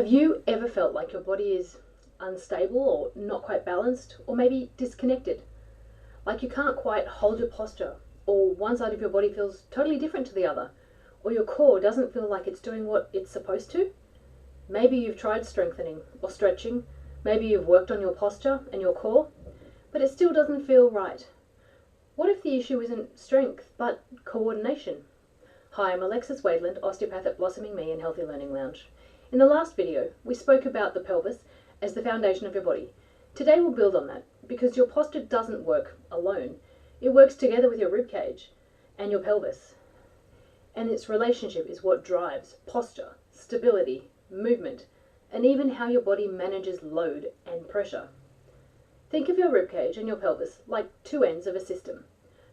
Have you ever felt like your body is unstable or not quite balanced or maybe disconnected? Like you can't quite hold your posture, or one side of your body feels totally different to the other, or your core doesn't feel like it's doing what it's supposed to? Maybe you've tried strengthening or stretching, maybe you've worked on your posture and your core, but it still doesn't feel right. What if the issue isn't strength, but coordination? Hi, I'm Alexis Wadeland, osteopath at Blossoming Me and Healthy Learning Lounge. In the last video, we spoke about the pelvis as the foundation of your body. Today we'll build on that, because your posture doesn't work alone. It works together with your ribcage and your pelvis. And its relationship is what drives posture, stability, movement, and even how your body manages load and pressure. Think of your ribcage and your pelvis like two ends of a system.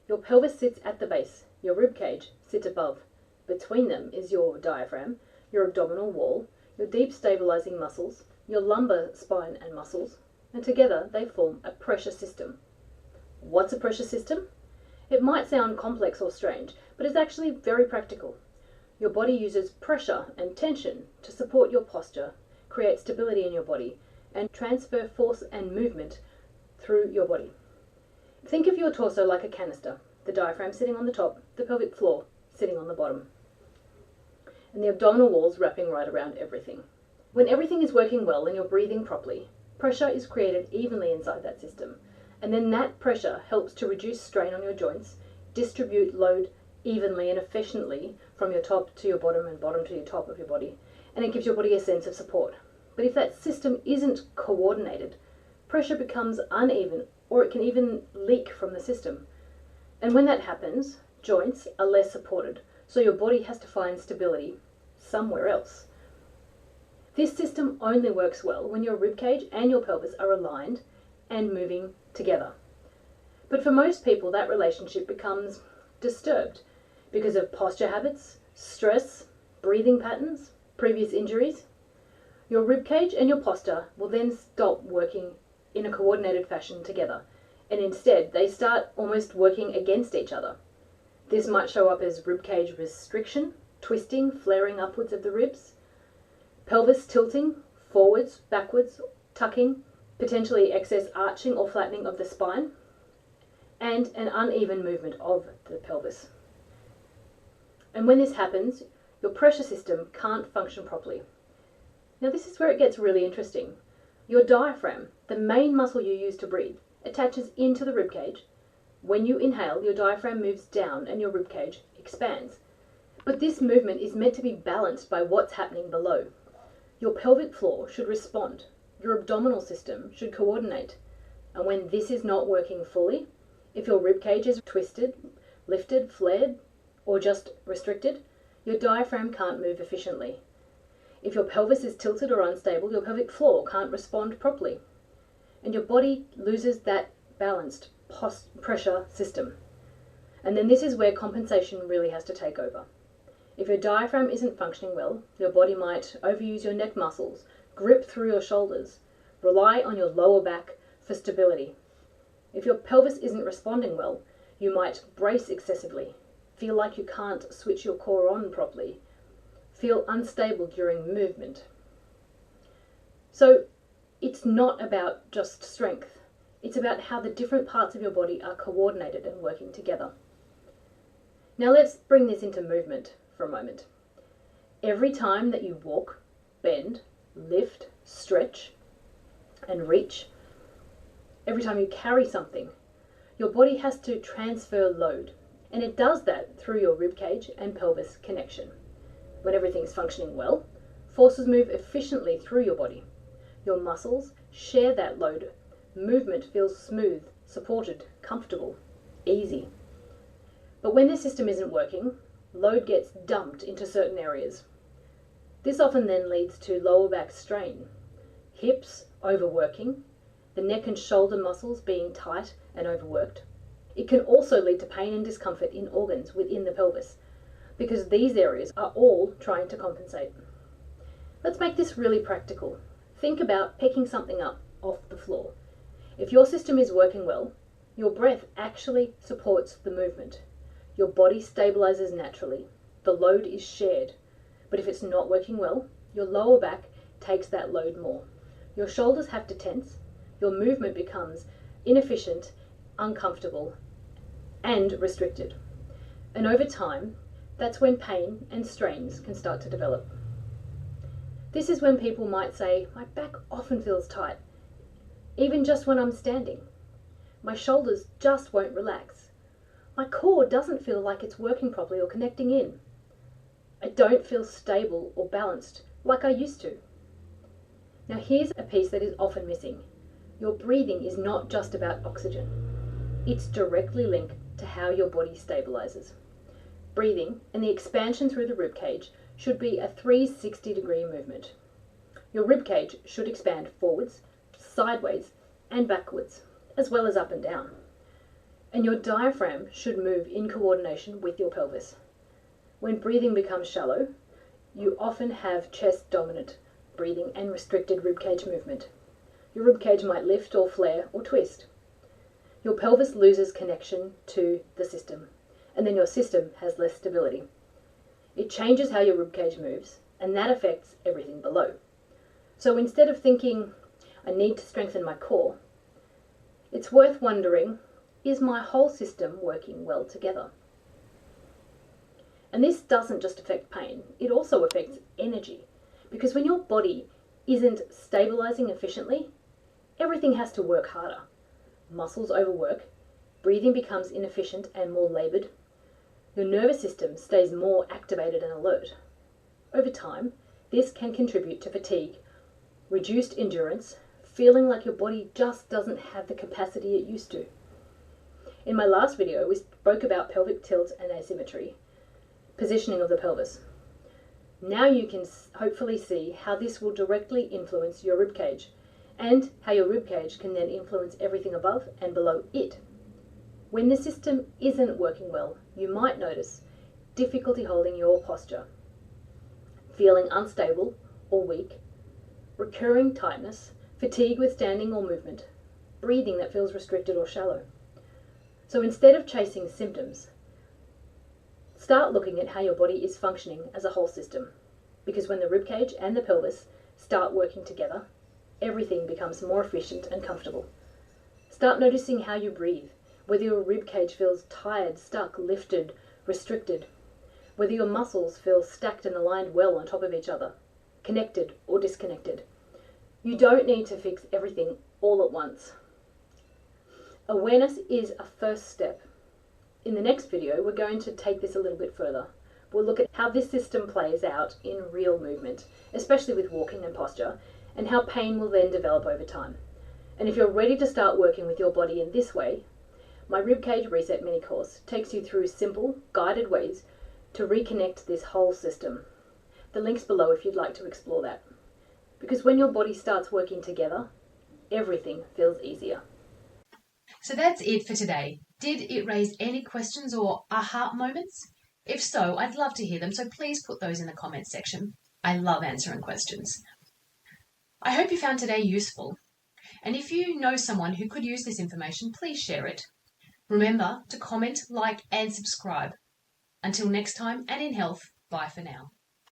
Your pelvis sits at the base, your ribcage sits above. Between them is your diaphragm, your abdominal wall, your deep stabilizing muscles, your lumbar spine and muscles, and together they form a pressure system. What's a pressure system? It might sound complex or strange, but it's actually very practical. Your body uses pressure and tension to support your posture, create stability in your body, and transfer force and movement through your body. Think of your torso like a canister, the diaphragm sitting on the top, the pelvic floor sitting on the bottom, and the abdominal walls wrapping right around everything. When everything is working well and you're breathing properly, pressure is created evenly inside that system, and then that pressure helps to reduce strain on your joints, distribute load evenly and efficiently from your top to your bottom and bottom to your top of your body, and it gives your body a sense of support. But if that system isn't coordinated, pressure becomes uneven, or it can even leak from the system. And when that happens, joints are less supported, so your body has to find stability somewhere else. This system only works well when your ribcage and your pelvis are aligned and moving together. But for most people, that relationship becomes disturbed because of posture habits, stress, breathing patterns, previous injuries. Your ribcage and your posture will then stop working in a coordinated fashion together, and instead they start almost working against each other. This might show up as ribcage restriction, twisting, flaring upwards of the ribs, pelvis tilting, forwards, backwards, tucking, potentially excess arching or flattening of the spine, and an uneven movement of the pelvis. And when this happens, your pressure system can't function properly. Now this is where it gets really interesting. Your diaphragm, the main muscle you use to breathe, attaches into the ribcage. When you inhale, your diaphragm moves down and your ribcage expands. But this movement is meant to be balanced by what's happening below. Your pelvic floor should respond. Your abdominal system should coordinate. And when this is not working fully, if your ribcage is twisted, lifted, flared, or just restricted, your diaphragm can't move efficiently. If your pelvis is tilted or unstable, your pelvic floor can't respond properly, and your body loses that balanced pressure system. And then this is where compensation really has to take over. If your diaphragm isn't functioning well, your body might overuse your neck muscles, grip through your shoulders, rely on your lower back for stability. If your pelvis isn't responding well, you might brace excessively, feel like you can't switch your core on properly, feel unstable during movement. So it's not about just strength. It's about how the different parts of your body are coordinated and working together. Now let's bring this into movement for a moment. Every time that you walk, bend, lift, stretch, and reach, every time you carry something, your body has to transfer load. And it does that through your ribcage and pelvis connection. When everything's functioning well, forces move efficiently through your body. Your muscles share that load. Movement feels smooth, supported, comfortable, easy. But when the system isn't working, load gets dumped into certain areas. This often then leads to lower back strain, hips overworking, the neck and shoulder muscles being tight and overworked. It can also lead to pain and discomfort in organs within the pelvis, because these areas are all trying to compensate. Let's make this really practical. Think about picking something up off the floor. If your system is working well, your breath actually supports the movement. Your body stabilizes naturally. The load is shared. But if it's not working well, your lower back takes that load more. Your shoulders have to tense, your movement becomes inefficient, uncomfortable, and restricted. And over time, that's when pain and strains can start to develop. This is when people might say, my back often feels tight, even just when I'm standing. My shoulders just won't relax. My core doesn't feel like it's working properly or connecting in. I don't feel stable or balanced like I used to. Now here's a piece that is often missing. Your breathing is not just about oxygen. It's directly linked to how your body stabilizes. Breathing and the expansion through the ribcage should be a 360-degree movement. Your ribcage should expand forwards, sideways, and backwards, as well as up and down. And your diaphragm should move in coordination with your pelvis. When breathing becomes shallow, you often have chest-dominant breathing and restricted ribcage movement. Your ribcage might lift or flare or twist. Your pelvis loses connection to the system, and then your system has less stability. It changes how your ribcage moves, and that affects everything below. So instead of thinking, I need to strengthen my core, it's worth wondering, is my whole system working well together? And this doesn't just affect pain, it also affects energy. Because when your body isn't stabilizing efficiently, everything has to work harder. Muscles overwork, breathing becomes inefficient and more labored. Your nervous system stays more activated and alert. Over time, this can contribute to fatigue, reduced endurance, feeling like your body just doesn't have the capacity it used to. In my last video, we spoke about pelvic tilt and asymmetry, positioning of the pelvis. Now you can hopefully see how this will directly influence your ribcage, and how your ribcage can then influence everything above and below it. When the system isn't working well, you might notice difficulty holding your posture, feeling unstable or weak, recurring tightness, fatigue with standing or movement, breathing that feels restricted or shallow. So instead of chasing symptoms, start looking at how your body is functioning as a whole system. Because when the ribcage and the pelvis start working together, everything becomes more efficient and comfortable. Start noticing how you breathe, whether your ribcage feels tired, stuck, lifted, restricted, whether your muscles feel stacked and aligned well on top of each other, connected or disconnected. You don't need to fix everything all at once. Awareness is a first step. In the next video, we're going to take this a little bit further. We'll look at how this system plays out in real movement, especially with walking and posture, and how pain will then develop over time. And if you're ready to start working with your body in this way, my Ribcage Reset mini course takes you through simple, guided ways to reconnect this whole system. The link's below if you'd like to explore that. Because when your body starts working together, everything feels easier. So that's it for today. Did it raise any questions or aha moments? If so, I'd love to hear them, so please put those in the comments section. I love answering questions. I hope you found today useful. And if you know someone who could use this information, please share it. Remember to comment, like, and subscribe. Until next time, and in health, bye for now.